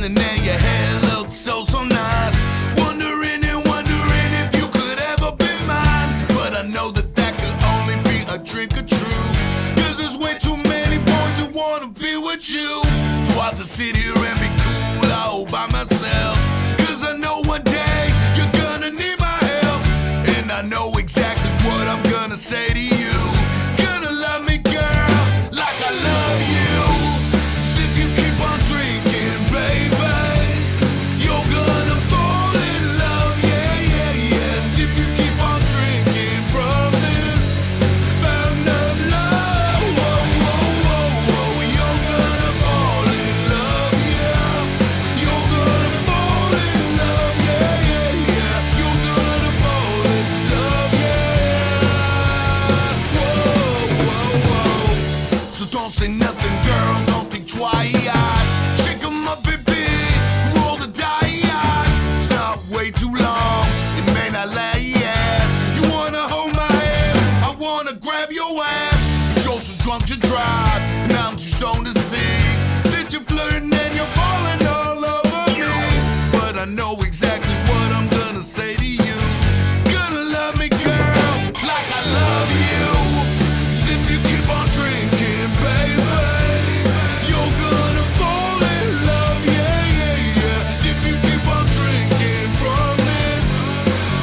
smiling and your hair looks so nice. Wondering and wondering if you could ever be mine. But I know that could only be a dream come true. 'Cause there's way too many boys who wanna be with you. So I'll just sit here and be cool all by myself. 'Cause I know one day you're gonna need my help. And I know exactly what I'm gonna say to you. Gonna love me, girl, like I love you. 'Cause if you keep on drinking, baby, you're gonna fall in love, yeah, yeah, yeah. And if you keep on drinking from this fountain of love, whoa, whoa, whoa, whoa, you're gonna fall in love, yeah. You're gonna fall in love, yeah, yeah, yeah. You're gonna fall in love, yeah. Whoa, whoa, whoa. So don't say nothing, girl, don't think twice. Shake 'em up, baby, roll the dice. It's not way too long, it may not last. You wanna hold my hand, I wanna grab your ass. But you're too drunk to drive, and I'm too stoned to see that you're flirting and you're falling all over me. But I know exactly what I'm gonna say to you. Gonna love me, girl, like I love you. 'Cause if you keep on drinking, baby, you're gonna fall in love, yeah, yeah, yeah. If you keep on drinking from this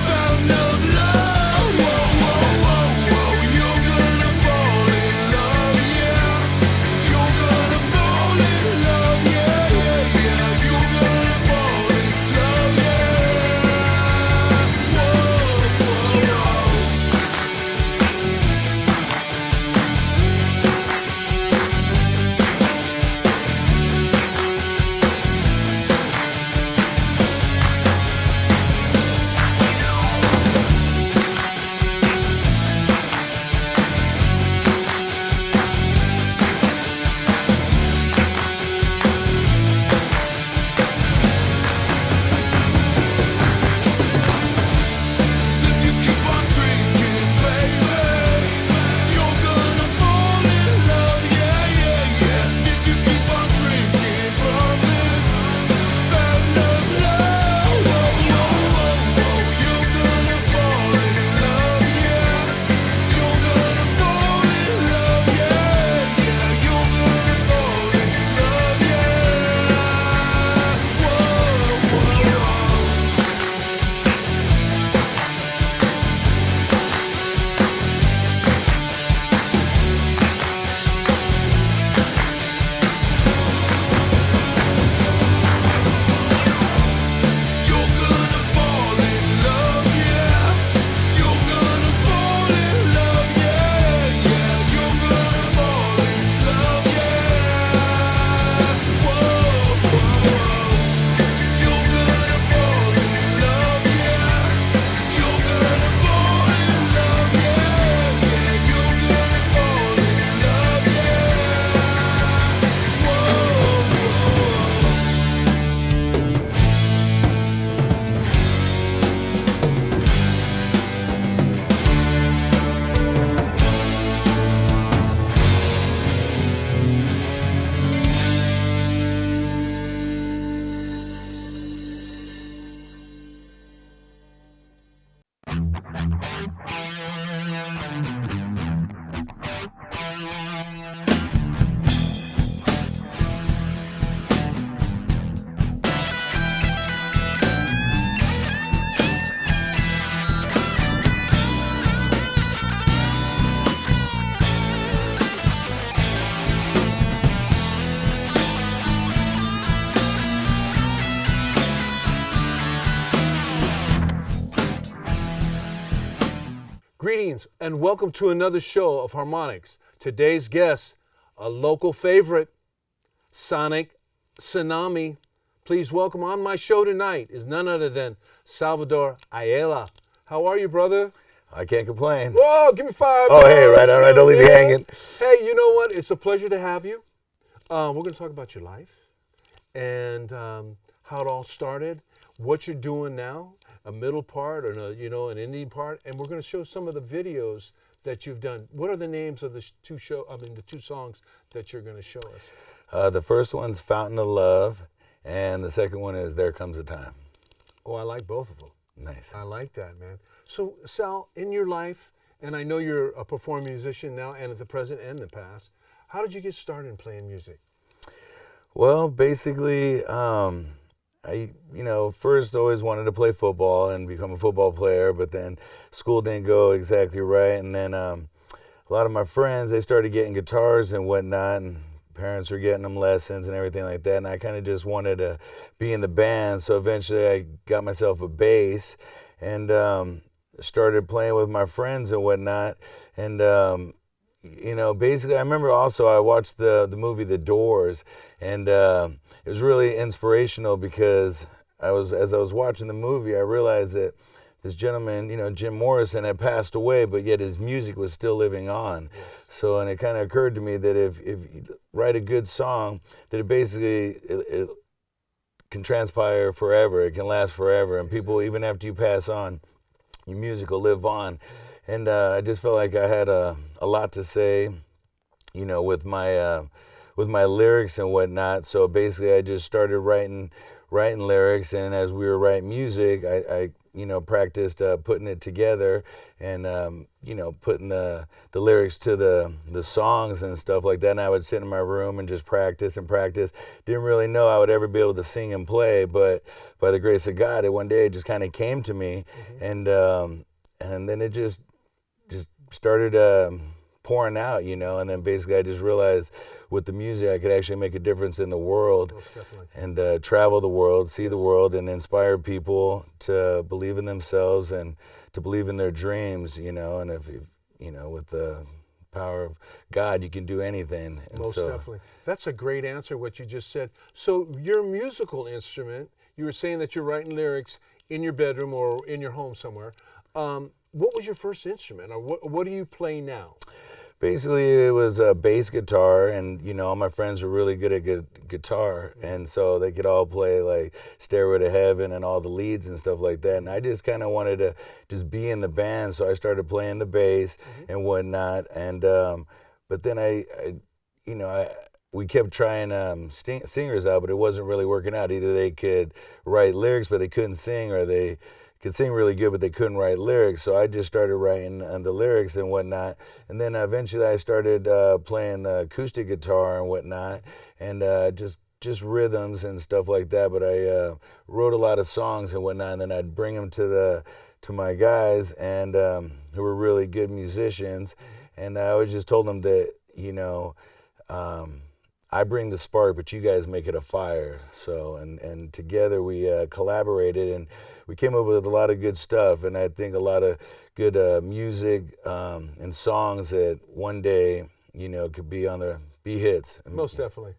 fountain of love, whoa, whoa, whoa, whoa, you're gonna fall in love, yeah. You're gonna fall in love, yeah, yeah, yeah. You're gonna fall in love, yeah. Whoa, whoa, whoa. If you keep on drinking, baby, you're gonna fall in love, yeah, yeah, yeah. If you keep on drinking from this fountain of love, whoa, whoa, whoa, whoa, you're gonna fall in love, yeah. You're gonna fall in love, yeah, yeah. You're gonna fall in love, yeah. Whoa, whoa, whoa. You're gonna fall in love, yeah. You're gonna fall in love, yeah, yeah. You're gonna fall in love, yeah. Whoa, whoa, whoa. You're gonna fall in love, yeah. You're gonna fall in love, yeah, yeah. You're gonna fall in love, yeah. Whoa, whoa, whoa. Greetings and welcome to another show of Harmonics. Today's guest, a local favorite, Tsunami. Please welcome on my show tonight is none other than Salvador Ayala. How are you, brother? I can't complain. Whoa, give me 5 Oh, hey, right, all right, don't leave me Yeah. hanging. Hey, you know what? It's a pleasure to have you. We're going to talk about your life and how it all started, what you're doing now, a middle part and an ending part, and we're going to show some of the videos that you've done. What are the names of the two songs that you're going to show us? The first one's Fountain of Love, and the second one is There Comes a Time. Oh, I like both of them. Nice. I like that, man. So, Sal, in your life, and I know you're a performing musician now and at the present and the past, how did you get started in playing music? Well, basically, I, first always wanted to play football and become a football player, but then school didn't go exactly right. And then a lot of my friends, they started getting guitars and whatnot, and parents were getting them lessons and everything like that. And I kind of just wanted to be in the band. So eventually I got myself a bass and started playing with my friends and whatnot. And, basically I remember also I watched the movie The Doors, and it was really inspirational because as I was watching the movie, I realized that this gentleman, Jim Morrison, had passed away, but yet his music was still living on. Yes. So, and it kind of occurred to me that if you write a good song, that it can transpire forever, it can last forever, and people, even after you pass on, your music will live on. And I just felt like I had a lot to say, with my lyrics and whatnot. So basically I just started writing lyrics, and as we were writing music, I practiced putting it together and putting the lyrics to the songs and stuff like that. And I would sit in my room and just practice. Didn't really know I would ever be able to sing and play, but by the grace of God, one day it just kind of came to me. Mm-hmm. And then it just started pouring out, and then basically I just realized with the music I could actually make a difference in the world. Most definitely. And travel the world, see the world, and inspire people to believe in themselves and to believe in their dreams, and if with the power of God, you can do anything. And most definitely. That's a great answer, what you just said. So your musical instrument, you were saying that you're writing lyrics in your bedroom or in your home somewhere. What was your first instrument, or what do you play now? Basically, it was a bass guitar, and all my friends were really good at guitar, and so they could all play like Stairway to Heaven and all the leads and stuff like that. And I just kind of wanted to just be in the band, so I started playing the bass and whatnot. And but then we kept trying singers out, but it wasn't really working out. Either they could write lyrics, but they couldn't sing, or they could sing really good, but they couldn't write lyrics. So I just started writing the lyrics and whatnot. And then eventually I started playing the acoustic guitar and whatnot, and just rhythms and stuff like that. But I wrote a lot of songs and whatnot, and then I'd bring them to my guys, and who were really good musicians. And I always just told them that, I bring the spark, but you guys make it a fire. So, and together we collaborated, and we came up with a lot of good stuff, and I think a lot of good music and songs that one day, could be hits. Most definitely.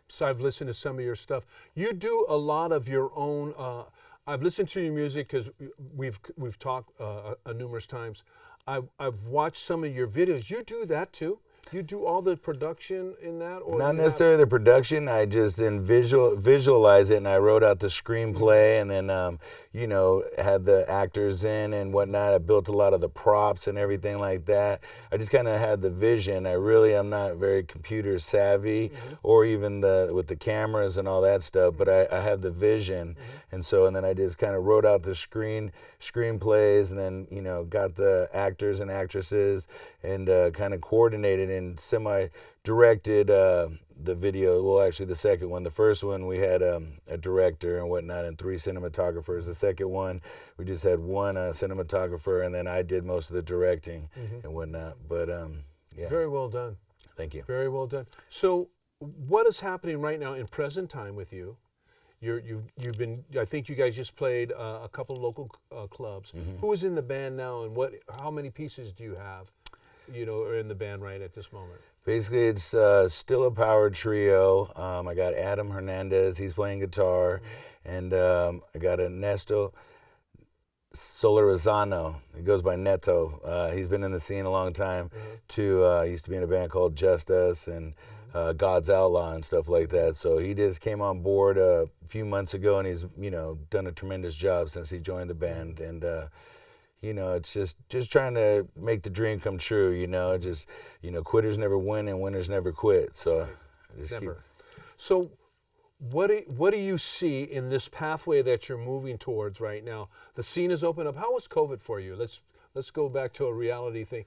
So I've listened to some of your stuff. You do a lot of your own. I've listened to your music because we've talked numerous times. I've watched some of your videos. You do that too? You do all the production in that, or not necessarily the production? I just visualize it, and I wrote out the screenplay, and then had the actors in and whatnot. I built a lot of the props and everything like that. I just kind of had the vision. I'm not very computer savvy, or even with the cameras and all that stuff, but I have the vision, and then I just kind of wrote out the screenplays, and then got the actors and actresses, and kind of coordinated and semi-directed the video. Well, actually the second one. The first one we had a director and whatnot and 3 cinematographers. The second one we just had 1 cinematographer, and then I did most of the directing and whatnot. But yeah. Very well done. Thank you. Very well done. So what is happening right now in present time with you? You've been, I think you guys just played a couple of local clubs. Who is in the band now, and how many pieces do you have, are in the band right at this moment? Basically, it's still a power trio. I got Adam Hernandez, he's playing guitar, and I got Ernesto Solarizano. He goes by Neto. He's been in the scene a long time, too. He used to be in a band called Just Us and God's Outlaw and stuff like that. So he just came on board a few months ago, and he's done a tremendous job since he joined the band. And it's just trying to make the dream come true. Quitters never win and winners never quit. So I just never. So what do you see in this pathway that you're moving towards right now? The scene is open up. How was COVID for you? Let's go back to a reality thing.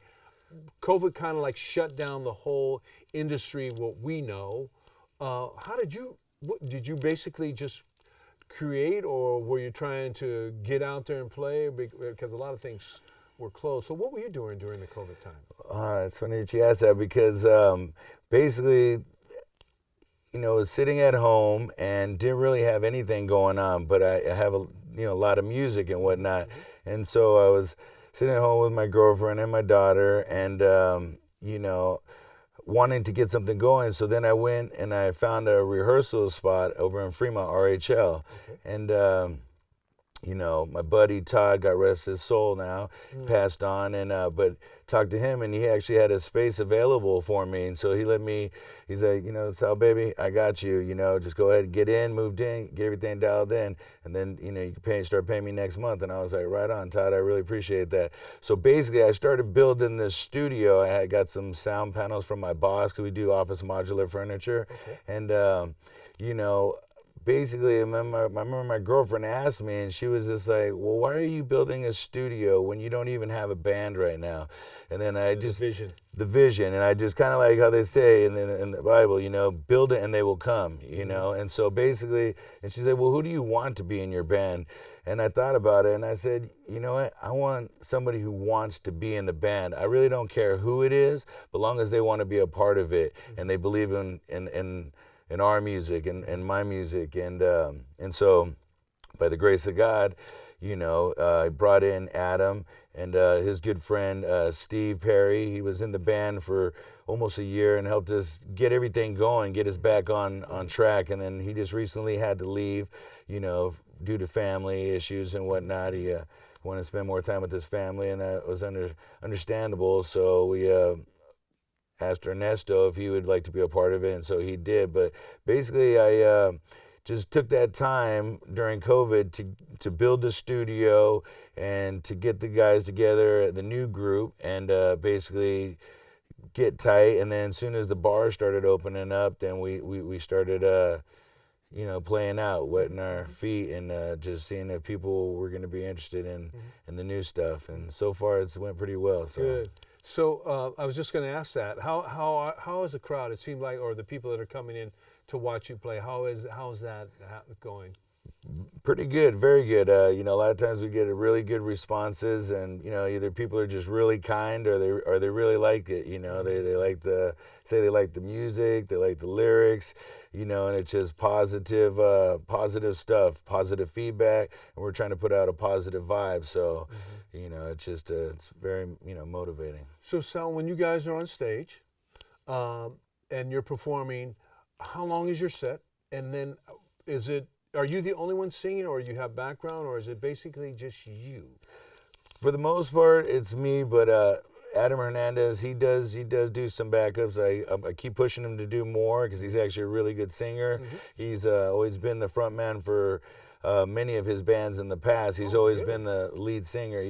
COVID kind of like shut down the whole industry, what we know. How did you basically just create, or were you trying to get out there and play? Because a lot of things were closed. So what were you doing during the COVID time? It's funny that you asked that because basically, I was sitting at home and didn't really have anything going on, but I have a lot of music and whatnot. And so I was sitting at home with my girlfriend and my daughter and, wanting to get something going. So then I went and I found a rehearsal spot over in Fremont, RHL. Okay. And, my buddy Todd, God rest his soul now, passed on, and but talked to him, and he actually had a space available for me, and so he's like, Sal, baby, I got you, just go ahead and get in, moved in, get everything dialed in, and then, you can start paying me next month. And I was like, right on, Todd, I really appreciate that. So basically, I started building this studio. I had got some sound panels from my boss, because we do office modular furniture, and, basically, I remember my girlfriend asked me, and she was just like, well, why are you building a studio when you don't even have a band right now? And then the vision, and I just kind of like how they say in the Bible, build it and they will come, And so basically, and she said, well, who do you want to be in your band? And I thought about it, and I said, you know what? I want somebody who wants to be in the band. I really don't care who it is, but long as they want to be a part of it, and they believe in our music and my music, and so by the grace of God, I brought in Adam and his good friend Steve Perry. He was in the band for almost a year and helped us get everything going, get us back on track. And then he just recently had to leave, due to family issues and whatnot. He wanted to spend more time with his family, and that was understandable. So we asked Ernesto if he would like to be a part of it, and so he did. But basically, I just took that time during COVID to build the studio and to get the guys together, the new group, and basically get tight. And then as soon as the bars started opening up, then we started playing out, wetting our feet, and just seeing if people were going to be interested in the new stuff. And so far, it's went pretty well. So. Good. So I was just going to ask that. How is the crowd? It seemed like, or the people that are coming in to watch you play, how is that going? Pretty good, very good. A lot of times we get really good responses, and either people are just really kind, or they really like it. They like they like the music, they like the lyrics, and it's just positive stuff, positive feedback, and we're trying to put out a positive vibe. So, it's just it's very motivating. So Sal, when you guys are on stage, and you're performing, how long is your set? And then are you the only one singing, or you have background, or is it basically just you? For the most part, it's me, but Adam Hernandez, he does do some backups. I keep pushing him to do more because he's actually a really good singer. He's always been the front man for many of his bands in the past. He's always been the lead singer,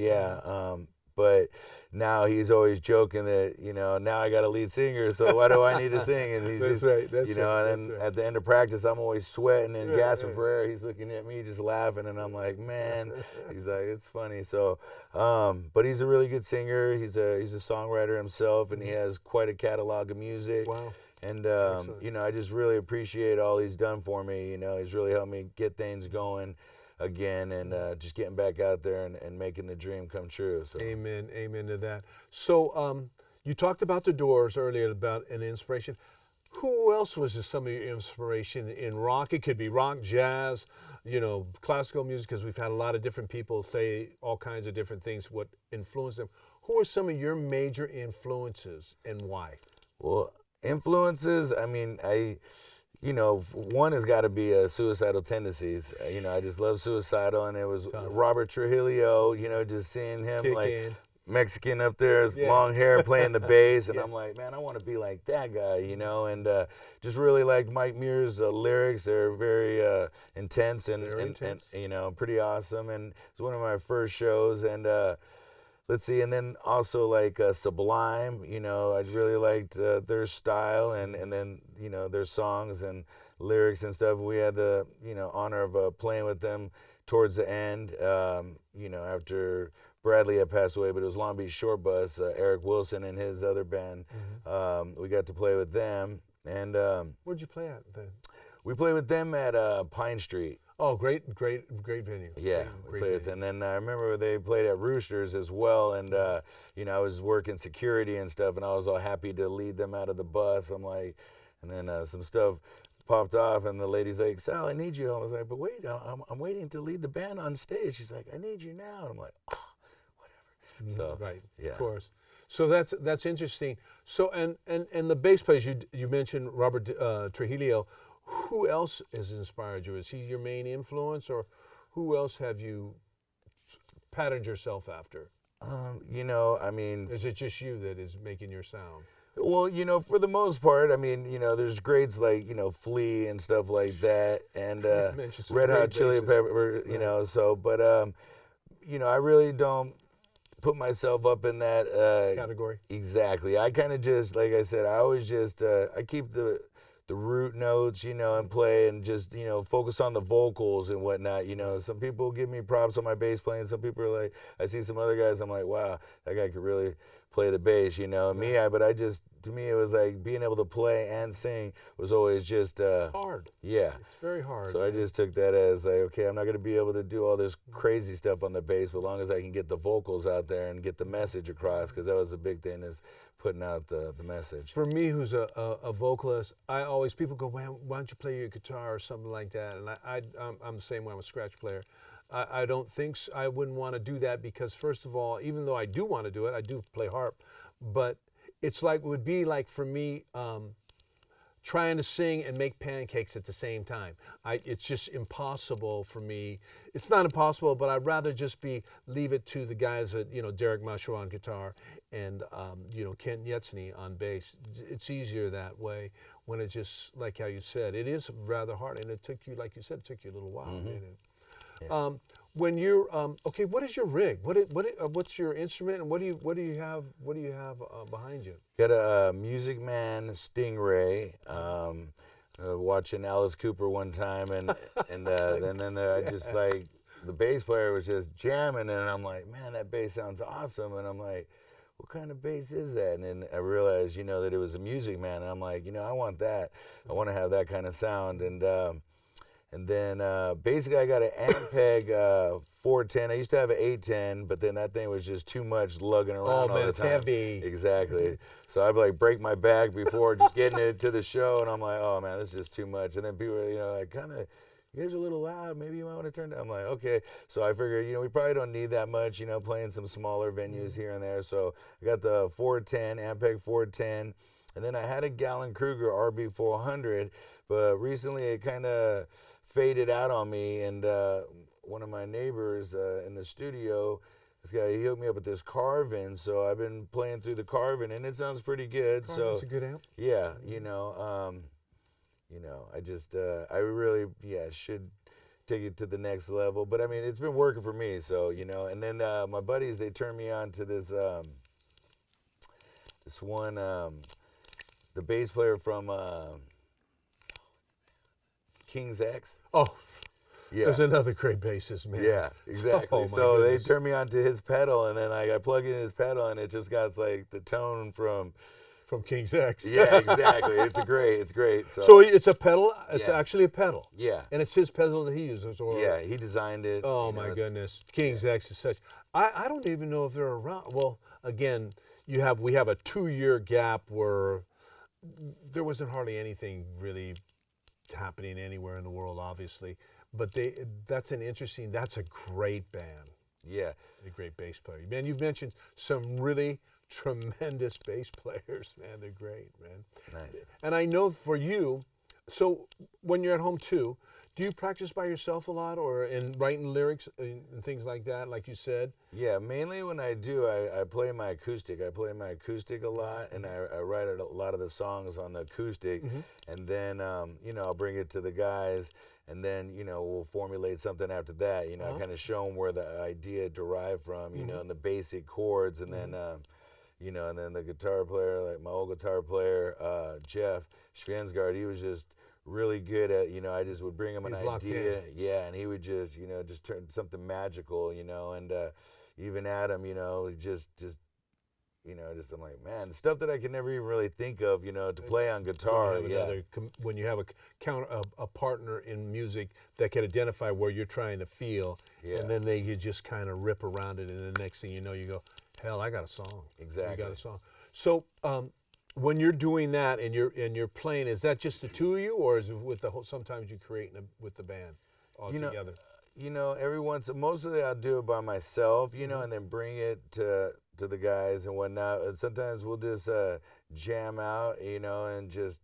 but now he's always joking that, now I got a lead singer, so why do I need to sing? And he's That's right. And then at the end of practice, I'm always sweating and gasping for air. He's looking at me just laughing, and I'm like, man, he's like, it's funny. So, but he's a really good singer. He's a songwriter himself, and he has quite a catalog of music. Wow. And, I just really appreciate all he's done for me. He's really helped me get things going again, and just getting back out there and making the dream come true. So. Amen to that. So you talked about the Doors earlier, about an inspiration. Who else was some of your inspiration in rock? It could be rock, jazz, classical music, because we've had a lot of different people say all kinds of different things, what influenced them. Who are some of your major influences, and why? Well, influences, I mean, one has got to be Suicidal Tendencies. I just love Suicidal, and it was Robert Trujillo, just seeing him Mexican up there, his long hair, playing the bass, and I'm like, man, I want to be like that guy, and just really liked Mike Muir's lyrics. They're very intense and pretty awesome, and it's one of my first shows, and let's see, and then also like Sublime, I really liked their style, and then their songs, and lyrics and stuff. We had the honor of playing with them towards the end. After Bradley had passed away, but it was Long Beach Short Bus. Eric Wilson and his other band. We got to play with them, and Where'd you play at then? we played with them at Pine Street. Oh, great venue. Yeah, we played with them. And then I remember they played at Roosters as well, and I was working security and stuff, and I was all happy to lead them out of the bus. I'm like, and then some stuff popped off, and the lady's like, "Sal, I need you." I was like, "But wait, I'm waiting to lead the band on stage." She's like, "I need you now." And I'm like, "Oh, whatever." So Right, yeah. of course. So that's interesting. So and the bass players you mentioned Robert Trujillo. Who else has inspired you? Is he your main influence, or who else have you patterned yourself after? I mean, Is it just you that is making your sound? well, for the most part, I mean, there's greats like, Flea and stuff like that, and mentioned some Red Hot great Chili bassists. Pepper, so, but, I really don't put myself up in that Category? Exactly. I kind of just, like I said, I always just, I keep the root notes, and play and just, focus on the vocals and whatnot. Some people give me props on my bass playing. Some people are like, I see some other guys, I'm like, wow, that guy could really play the bass, to me, it was like being able to play and sing was always just, Hard. yeah. It's very hard. So I just took that as like, okay, I'm not going to be able to do all this crazy stuff on the bass, but as long as I can get the vocals out there and get the message across, because that was the big thing, is putting out the message. For me, who's a vocalist, people go, why don't you play your guitar or something like that? And I'm the same way. I'm a scratch player. I don't think so. I wouldn't want to do that because, first of all, even though I do want to do it, I do play harp, but it would be like for me trying to sing and make pancakes at the same time. It's just impossible for me. It's not impossible, but I'd rather just leave it to the guys that, Derek Masho on guitar and, Ken Yetzny on bass. It's easier that way when it's just like how you said. It is rather hard, and it took you, like you said, it took you a little while, didn't it? Yeah. When you're okay, what is your rig? What's your instrument, and what do you have behind you? Got a Music Man Stingray. Watching Alice Cooper one time, and then I just like the bass player was just jamming, and I'm like, man, that bass sounds awesome, and I'm like, what kind of bass is that? And then I realized, that it was a Music Man, and I'm like, I want that. I want to have that kind of sound, and then basically I got an Ampeg 410. I used to have an 810, but then that thing was just too much lugging around all the it's time. heavy. Exactly. So I'd like break my back before just getting it to the show, and I'm like, oh man, this is just too much. And then people are, like, kind of, you guys are a little loud. Maybe you might want to turn down. I'm like, okay. So I figured, we probably don't need that much, playing some smaller venues here and there. So I got the 410, Ampeg 410, and then I had a Gallon Kruger RB 400, but recently it kind of faded out on me, and one of my neighbors in the studio, this guy, he hooked me up with this Carvin, so I've been playing through the Carvin, and it sounds pretty good. It's a good amp. Yeah, I just I really should take it to the next level, but I mean it's been working for me, so and then my buddies, they turned me on to this one, the bass player from King's X. Oh, yeah. There's another great bassist, man. Yeah, exactly. Oh, my so goodness. they turned me on to his pedal, and then I plug in his pedal, and it just got like the tone from King's X. Yeah, exactly. It's great. So it's a pedal. It's Yeah. actually a pedal. Yeah. And it's his pedal that he uses. Or Yeah, he designed it. Oh my goodness, King's X is such. I don't even know if they're around. Well, again, we have a 2-year gap where there wasn't hardly anything really happening anywhere in the world, obviously. But that's a great band. Yeah. A great bass player. Man, you've mentioned some really tremendous bass players, man. They're great, man. Nice. And I know for you, so when you're at home too, do you practice by yourself a lot, or in writing lyrics and things like that, like you said? Yeah, mainly when I do, I play my acoustic. I play my acoustic a lot, and I write a lot of the songs on the acoustic, and then, I'll bring it to the guys, and then, we'll formulate something after that. I kind of show them where the idea derived from, and the basic chords, and then, and then the guitar player, like my old guitar player, Jeff Svensgaard, he was just really good at, I just would bring him an He's locked idea. Yeah, and he would just, just turn something magical, and even Adam, just I'm like, man, stuff that I could never even really think of, to play on guitar. When you have a partner in music that can identify where you're trying to feel, and then they could just kind of rip around it, and the next thing you know, you go, hell, I got a song. Exactly. You got a song. So when you're doing that and you're playing, is that just the two of you, or is it with the whole? Sometimes you create with the band all together. Most of it I'll do it by myself, and then bring it to the guys and whatnot. And sometimes we'll just jam out, and just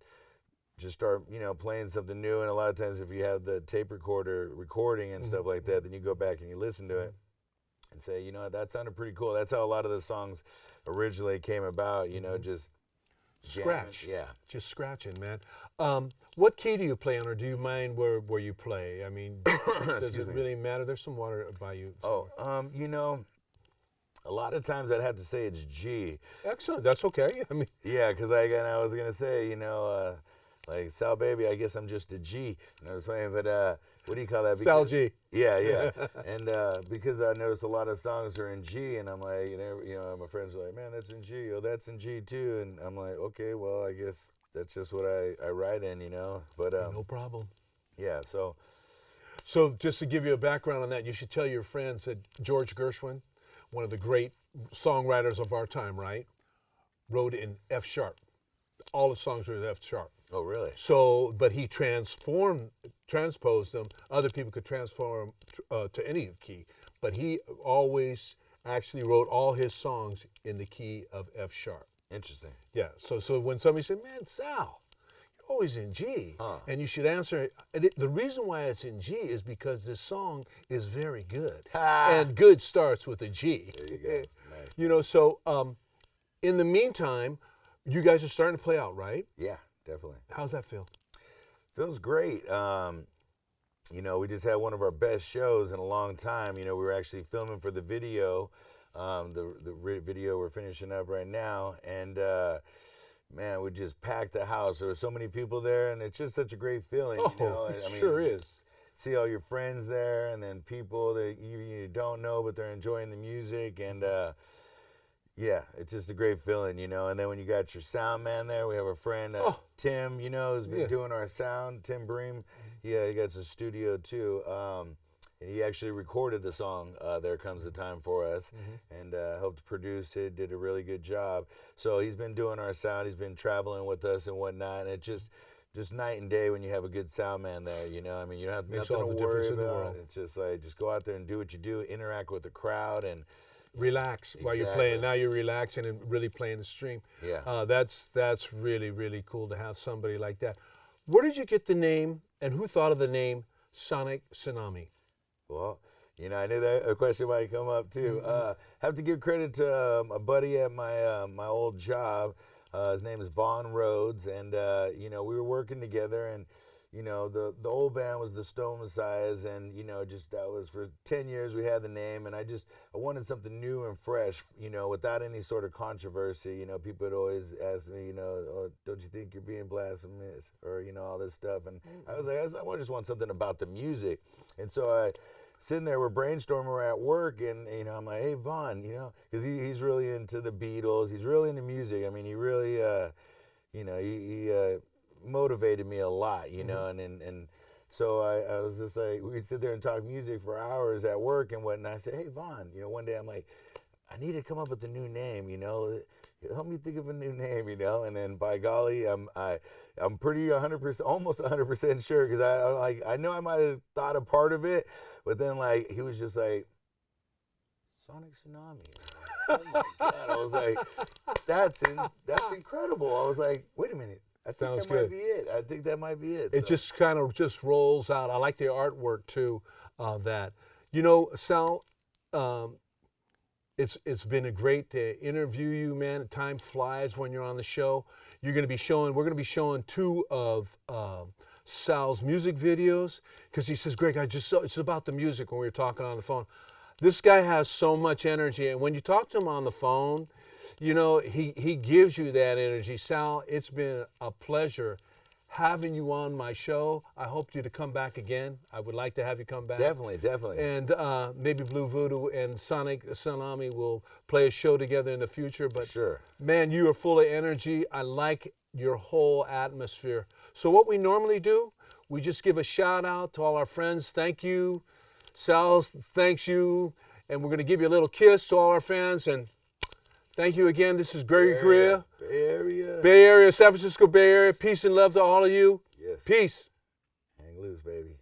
start, playing something new. And a lot of times if you have the tape recorder recording and stuff like that, then you go back and you listen to it and say, that sounded pretty cool. That's how a lot of the songs originally came about, just scratch. Jamming. Yeah. Just scratching, man. What key do you play on, or do you mind where you play? I mean, does it really matter? There's some water by you. Oh, a lot of times I'd have to say it's G. Excellent. That's okay. I mean, yeah, because I was gonna say, like Sal Baby, I guess I'm just a G. I was saying, but what do you call that? Sal G. Yeah. And because I noticed a lot of songs are in G, and I'm like, my friends are like, man, that's in G. Oh, that's in G too. And I'm like, okay, well, I guess that's just what I write in, But no problem. Yeah. So just to give you a background on that, you should tell your friends that George Gershwin, one of the great songwriters of our time, right, wrote in F sharp. All the songs were in F sharp. Oh, really? So, but he transposed them. Other people could transform to any key, but he always actually wrote all his songs in the key of F sharp. Interesting. Yeah. So when somebody said, "Man, Sal, you're always in G," and you should answer, the reason why it's in G is because this song is very good, and good starts with a G. There you go. Nice. So in the meantime, you guys are starting to play out, right? Yeah. Definitely. How's that feel? Feels great. We just had one of our best shows in a long time. We were actually filming for the video, the video we're finishing up right now, and man, we just packed the house. There were so many people there, and it's just such a great feeling. It sure is. See all your friends there, and then people that you don't know, but they're enjoying the music, and yeah, it's just a great feeling, And then when you got your sound man there, we have a friend, Tim, who's been doing our sound, Tim Bream. Yeah, he got a studio too. And he actually recorded the song, There Comes the Time for Us, and helped produce it, did a really good job. So he's been doing our sound. He's been traveling with us and whatnot. And it's just night and day when you have a good sound man there, I mean, you don't have nothing to worry about. It's just like, just go out there and do what you do, interact with the crowd, and relax while you're playing. Now you're relaxing and really playing the stream. Yeah. That's really, really cool to have somebody like that. Where did you get the name, and who thought of the name Sonic Tsunami? Well, I knew that a question might come up too. Have to give credit to a buddy at my old job. His name is Vaughn Rhodes, and we were working together, and the old band was the Stone Messiahs, and just that was for 10 years we had the name, and I wanted something new and fresh, without any sort of controversy. People would always ask me, oh, don't you think you're being blasphemous, or all this stuff, and I was like, I just want something about the music. And so sitting there, we're brainstorming, we're at work, and I'm like, hey Vaughn, because he's really into the Beatles, he's really into music. I mean, he really he motivated me a lot, and so I was just like, we'd sit there and talk music for hours at work and whatnot. I said, hey Vaughn, one day I'm like, I need to come up with a new name, help me think of a new name, and then by golly, I'm pretty 100%, almost 100% sure, because I know I might have thought a part of it, but then like he was just like, Sonic Tsunami. Oh my God! I was like, that's incredible. I was like, wait a minute. I think that might be it. I think that might be it. It just kind of just rolls out. I like the artwork too. That Sal, it's been a great to interview you, man. Time flies when you're on the show. We're going to be showing 2 of Sal's music videos, because he says, Greg, it's about the music when we were talking on the phone. This guy has so much energy, and when you talk to him on the phone, he gives you that energy. Sal, it's been a pleasure having you on my show. I hope you to come back again. I would like to have you come back. Definitely, definitely. And maybe Blue Voodoo and Tsunami will play a show together in the future. But Sure. man, you are full of energy. I like your whole atmosphere. So what we normally do, we just give a shout out to all our friends. Thank you. Sal, thanks you. And we're going to give you a little kiss to all our fans. And thank you again. This is Gregory Correa. Bay Area. Bay Area, San Francisco Bay Area. Peace and love to all of you. Yes. Peace. Hang loose, baby.